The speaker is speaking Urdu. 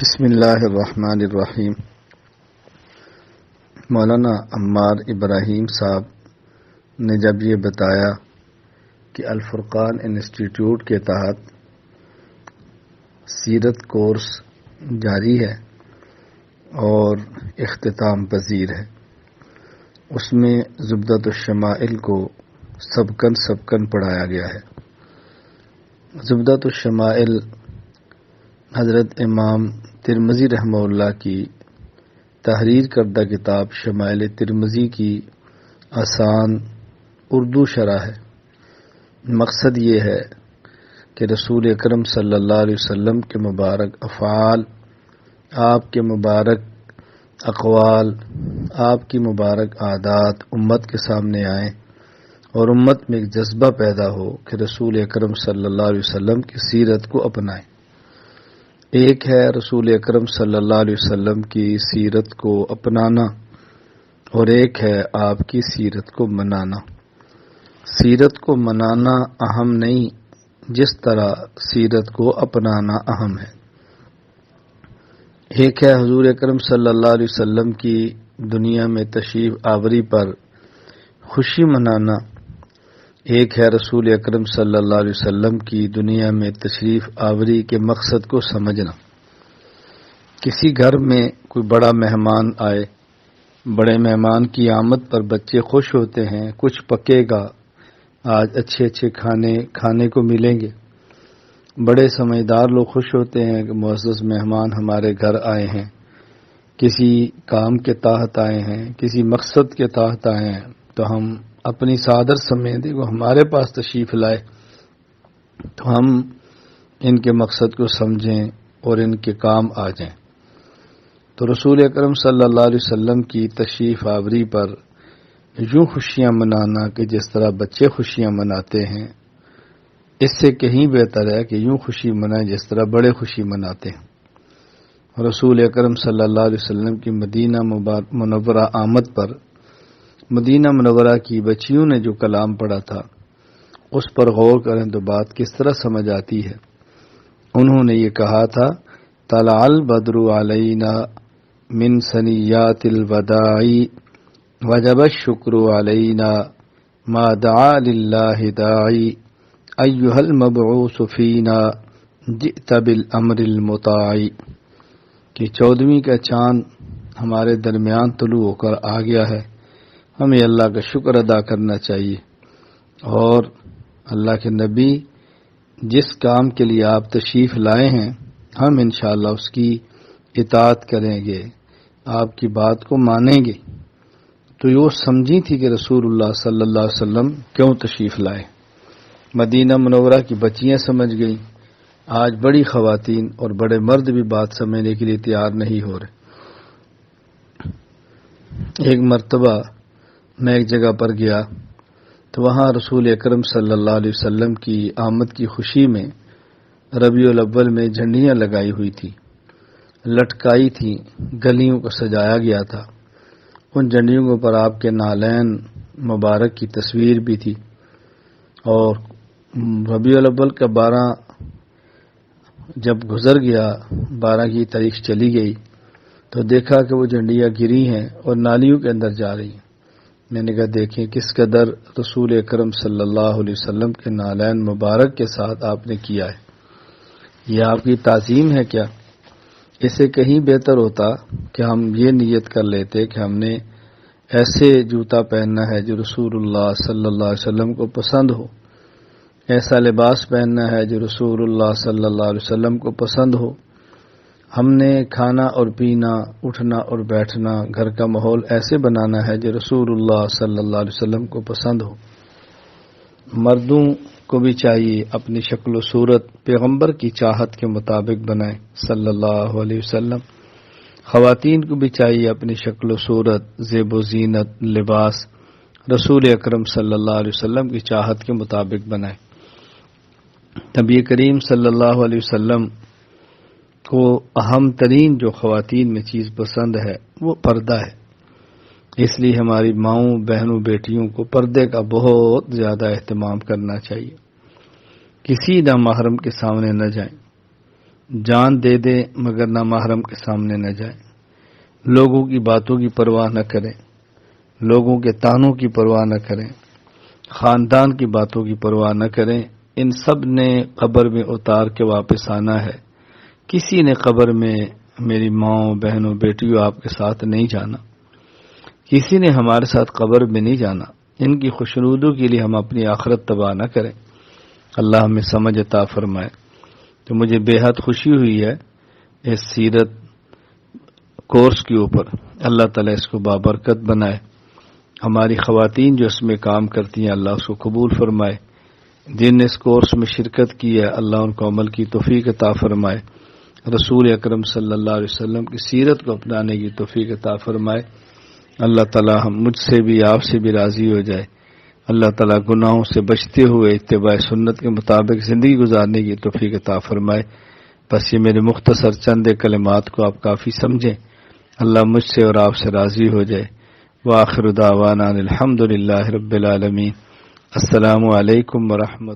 بسم اللہ الرحمن الرحیم۔ مولانا عمار ابراہیم صاحب نے جب یہ بتایا کہ الفرقان انسٹیٹیوٹ کے تحت سیرت کورس جاری ہے اور اختتام پذیر ہے، اس میں زبدۃ الشمائل کو سبکن پڑھایا گیا ہے۔ زبدۃ الشمائل حضرت امام ترمذی رحمہ اللہ کی تحریر کردہ کتاب شمائل ترمذی کی آسان اردو شرح ہے۔ مقصد یہ ہے کہ رسول اکرم صلی اللہ علیہ وسلم کے مبارک افعال، آپ کے مبارک اقوال، آپ کی مبارک عادات امت کے سامنے آئیں اور امت میں ایک جذبہ پیدا ہو کہ رسول اکرم صلی اللہ علیہ وسلم کی سیرت کو اپنائیں۔ ایک ہے رسول اکرم صلی اللہ علیہ وسلم کی سیرت کو اپنانا اور ایک ہے آپ کی سیرت کو منانا۔ سیرت کو منانا اہم نہیں، جس طرح سیرت کو اپنانا اہم ہے۔ ایک ہے حضور اکرم صلی اللہ علیہ وسلم کی دنیا میں تشریف آوری پر خوشی منانا، ایک ہے رسول اکرم صلی اللہ علیہ وسلم کی دنیا میں تشریف آوری کے مقصد کو سمجھنا۔ کسی گھر میں کوئی بڑا مہمان آئے، بڑے مہمان کی آمد پر بچے خوش ہوتے ہیں، کچھ پکے گا، آج اچھے کھانے کو ملیں گے۔ بڑے سمجھدار لوگ خوش ہوتے ہیں کہ معزز مہمان ہمارے گھر آئے ہیں، کسی کام کے تحت آئے ہیں، کسی مقصد کے تحت آئے ہیں، تو ہم اپنی صادر سمیت وہ ہمارے پاس تشریف لائے تو ہم ان کے مقصد کو سمجھیں اور ان کے کام آ جائیں۔ تو رسول اکرم صلی اللہ علیہ وسلم کی تشریف آوری پر یوں خوشیاں منانا کہ جس طرح بچے خوشیاں مناتے ہیں، اس سے کہیں بہتر ہے کہ یوں خوشی منائیں جس طرح بڑے خوشی مناتے ہیں۔ رسول اکرم صلی اللہ علیہ وسلم کی مدینہ منورہ آمد پر مدینہ منورہ کی بچیوں نے جو کلام پڑھا تھا، اس پر غور کریں تو بات کس طرح سمجھ آتی ہے۔ انہوں نے یہ کہا تھا، طلع البدر علینا من ثنیات الوداع وجب الشکر علینا ما دعا للہ داعی ایھا المبعوث فینا جئت بالامر المطاع، کہ 14ویں کا چاند ہمارے درمیان طلوع ہو کر آ گیا ہے، ہمیں اللہ کا شکر ادا کرنا چاہیے، اور اللہ کے نبی جس کام کے لیے آپ تشریف لائے ہیں ہم انشاءاللہ اس کی اطاعت کریں گے، آپ کی بات کو مانیں گے۔ تو یہ سمجھی تھی کہ رسول اللہ صلی اللہ علیہ وسلم کیوں تشریف لائے۔ مدینہ منورہ کی بچیاں سمجھ گئیں، آج بڑی خواتین اور بڑے مرد بھی بات سمجھنے کے لیے تیار نہیں ہو رہے۔ ایک مرتبہ میں ایک جگہ پر گیا تو وہاں رسول اکرم صلی اللہ علیہ وسلم کی آمد کی خوشی میں ربیع الاول میں جھنڈیاں لگائی ہوئی تھی، لٹکائی تھی، گلیوں کو سجایا گیا تھا۔ ان جھنڈیوں کے اوپر آپ کے نالین مبارک کی تصویر بھی تھی، اور ربیع الاول کا 12 جب گزر گیا، 12 کی تاریخ چلی گئی تو دیکھا کہ وہ جھنڈیاں گری ہیں اور نالیوں کے اندر جا رہی ہیں۔ میں نے کہا دیکھیں کس قدر رسول اکرم صلی اللہ علیہ وسلم کے نالین مبارک کے ساتھ آپ نے کیا ہے، یہ آپ کی تعظیم ہے کیا؟ اسے کہیں بہتر ہوتا کہ ہم یہ نیت کر لیتے کہ ہم نے ایسے جوتا پہننا ہے جو رسول اللہ صلی اللہ علیہ وسلم کو پسند ہو، ایسا لباس پہننا ہے جو رسول اللہ صلی اللہ علیہ وسلم کو پسند ہو، ہم نے کھانا اور پینا، اٹھنا اور بیٹھنا، گھر کا ماحول ایسے بنانا ہے جو رسول اللہ صلی اللہ علیہ وسلم کو پسند ہو۔ مردوں کو بھی چاہیے اپنی شکل و صورت پیغمبر کی چاہت کے مطابق بنائیں صلی اللہ علیہ وسلم۔ خواتین کو بھی چاہیے اپنی شکل و صورت، زیب و زینت، لباس رسول اکرم صلی اللہ علیہ وسلم کی چاہت کے مطابق بنائیں۔ نبی کریم صلی اللہ علیہ وسلم کو اہم ترین جو خواتین میں چیز پسند ہے وہ پردہ ہے، اس لیے ہماری ماؤں، بہنوں، بیٹیوں کو پردے کا بہت زیادہ اہتمام کرنا چاہیے۔ کسی نامحرم کے سامنے نہ جائیں، جان دے دیں مگر نامحرم کے سامنے نہ جائیں، لوگوں کی باتوں کی پرواہ نہ کریں، لوگوں کے طعنوں کی پرواہ نہ کریں، خاندان کی باتوں کی پرواہ نہ کریں۔ ان سب نے قبر میں اتار کے واپس آنا ہے۔ کسی نے قبر میں میری ماں بہنوں بیٹیوں آپ کے ساتھ نہیں جانا، کسی نے ہمارے ساتھ قبر میں نہیں جانا۔ ان کی خوشنودوں کے لیے ہم اپنی آخرت تباہ نہ کریں۔ اللہ ہمیں سمجھ عطا فرمائے۔ تو مجھے بے حد خوشی ہوئی ہے اس سیرت کورس کے اوپر، اللہ تعالیٰ اس کو بابرکت بنائے۔ ہماری خواتین جو اس میں کام کرتی ہیں اللہ اس کو قبول فرمائے، جن نے اس کورس میں شرکت کی ہے اللہ ان کو عمل کی توفیق عطا فرمائے، رسول اکرم صلی اللہ علیہ وسلم کی سیرت کو اپنانے کی توفیق عطا فرمائے۔ اللہ تعالیٰ ہم مجھ سے بھی آپ سے بھی راضی ہو جائے۔ اللہ تعالیٰ گناہوں سے بچتے ہوئے اتباع سنت کے مطابق زندگی گزارنے کی توفیق عطا فرمائے۔ بس یہ میرے مختصر چند کلمات کو آپ کافی سمجھیں۔ اللہ مجھ سے اور آپ سے راضی ہو جائے۔ وآخر دعوانا الحمد للہ رب العالمین۔ السلام علیکم ورحمۃ اللہ۔